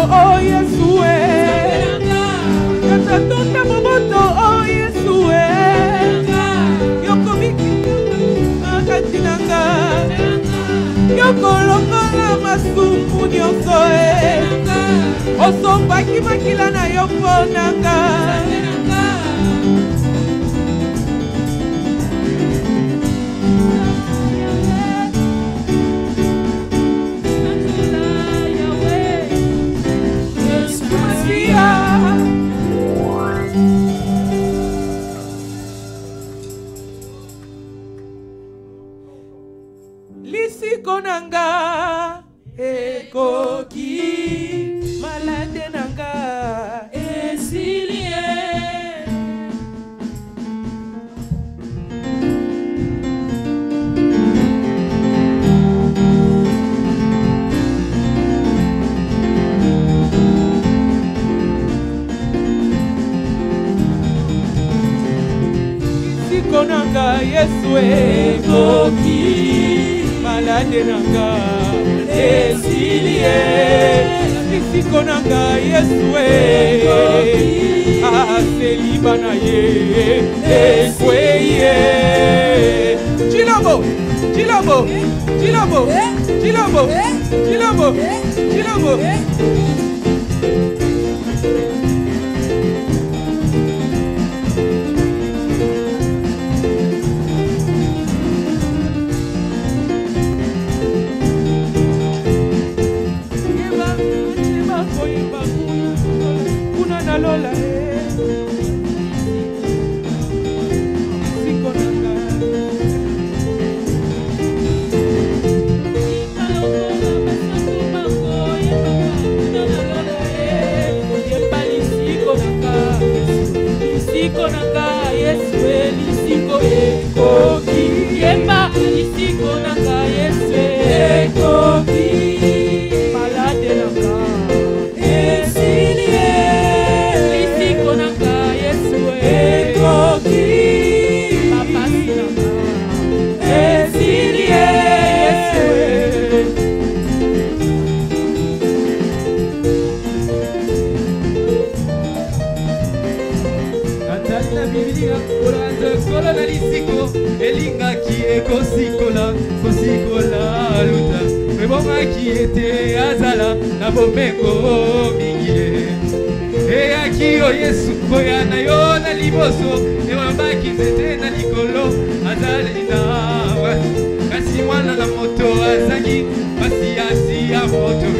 Oh Yesue, Yatatonda momoto oh Yesue, Yoko miki akatinanga, Yoko lokola masumu nyonso Osombaki makila na yoko nanga, nanga ekoki malade nanga esilie Nanga Yesu ekoki malade nanga esilie Isiko nanga Yesu ekoki aseliba na ye ekweye Chilombo Chilombo Chilombo Chilombo Chilombo Chilombo Lola qui était azala na bomengo mingie e aki o Yesu koya na yo na liboso e wabaki zete na likolo azala ina kasi mwana na moto azaki basi asi ya moto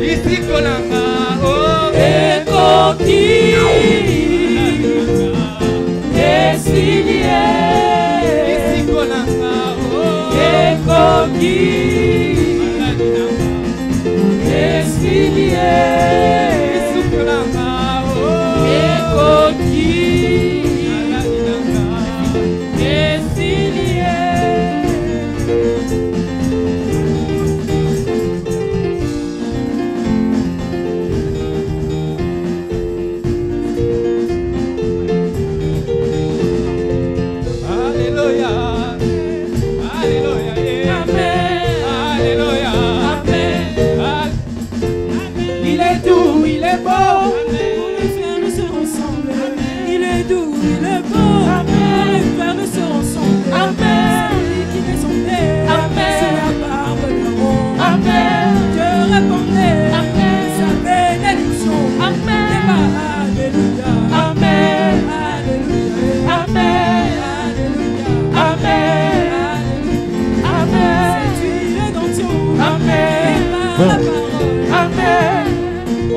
isi kolanga o ekoki esilie isi kolanga o ekoki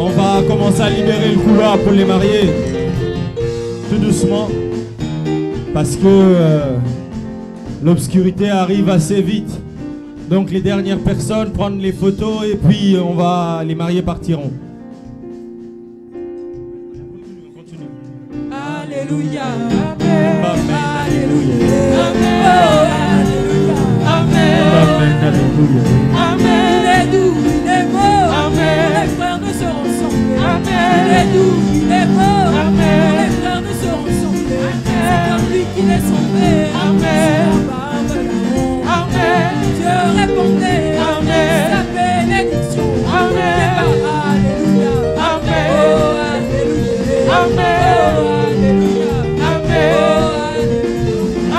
On va commencer à libérer le couloir pour les mariés, tout doucement, parce que l'obscurité arrive assez vite. Donc les dernières personnes prennent les photos et puis les mariés partiront. Alléluia. Amen. Alléluia. Amen. Amen. Alléluia. Amen. Il est doux, il est beau. Amen. Les frères ne seront rassemblés. Amen. Il est doux, il est beau. Amen. Les frères ne seront rassemblés. C'est comme lui qui les sauvait. Amen. Amen. Dieu répondait. Amen. Sa bénédiction. Amen. Alléluia. Amen. Oh, alléluia. Amen. Alléluia. Amen.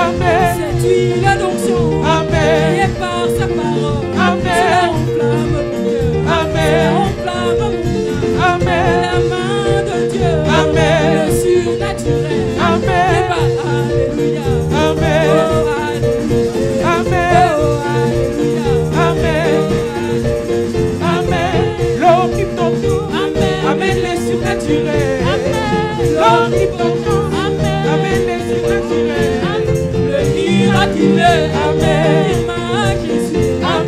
Amen. Cette huile d'onction. Amen. Et par sa parole. Amen. Enflamme mon cœur. Amen. Enflamme mon cœur. Amen. La main de Dieu. Amen. Le surnaturel. Amen. Et par alléluia. Amen. Oh, alléluia. Amen. Oh, alléluia. Amen. Amen. L'homme qui t'entoure. Amen. Amen. Les surnaturels. Amen. L'homme qui t'entoure. Amen. Amen. Les surnaturels. Le miraculeux. Amen. Jésus. Amen.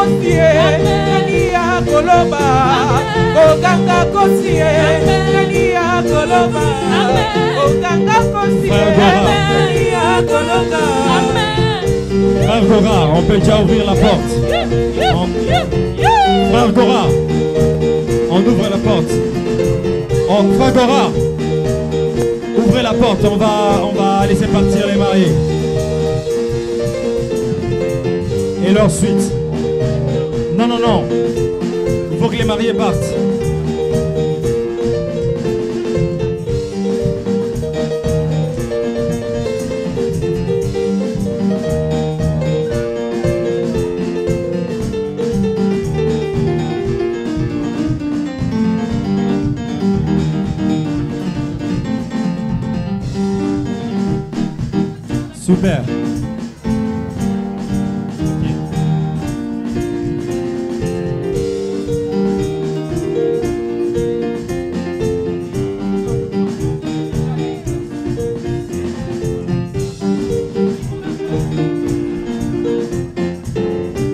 kosie, Elia koloba. Oganga kosie, Elia koloba. Oganga kosie, Elia koloba. Frère Gora, on peut déjà ouvrir la porte. Frère Gora, on ouvre la porte. Frère Gora, ouvrez la porte, on va laisser partir les mariés. Et leur suite. Non, non, non. Il faut que les mariés partent. Super.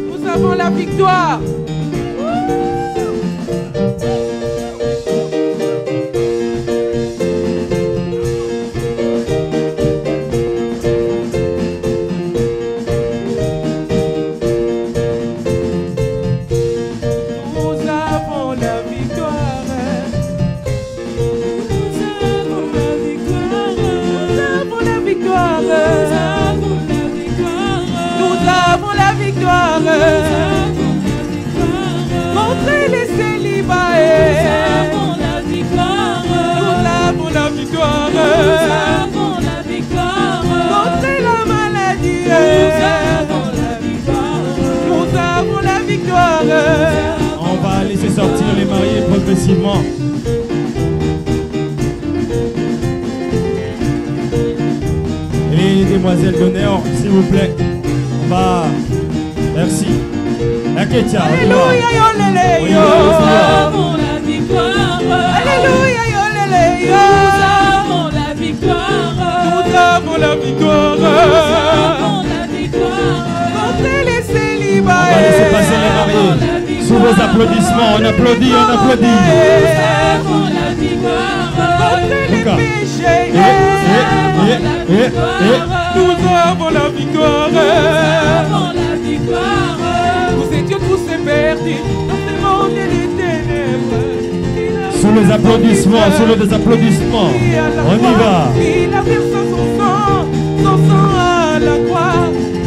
Nous avons la victoire. Contre les célibats, nous avons la victoire. Nous avons la victoire. Contre la maladie, nous avons la victoire. On va laisser sortir les mariés progressivement. Les demoiselles d'honneur, s'il vous plaît. On va... Merci. Alléluia, Nous avons la victoire. Alléluia, Nous avons la victoire. Nous avons la victoire. Nous avons la victoire. Contre les célibats. On va laisser passer les mariés. Sous vos applaudissements, on applaudit, on applaudit. Nous avons la victoire. Contre les péchés. Nous avons la victoire. Nous étions tous perdus dans ce monde des ténèbres. Sous les applaudissements, sous les applaudissements. On y va. Il a versé son sang à la croix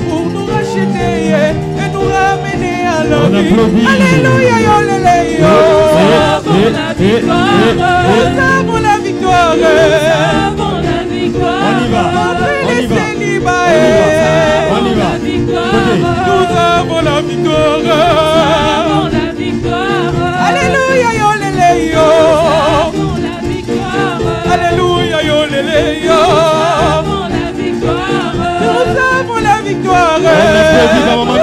pour nous racheter et nous ramener à la vie. On applaudit. Alléluia, alléluia. Nous avons la victoire. Nous avons la victoire. On y va. On y va. On y va. Nous avons la victoire. Alléluia, alléluia. Alléluia, alléluia. Nous avons la victoire. On applaudit, maman,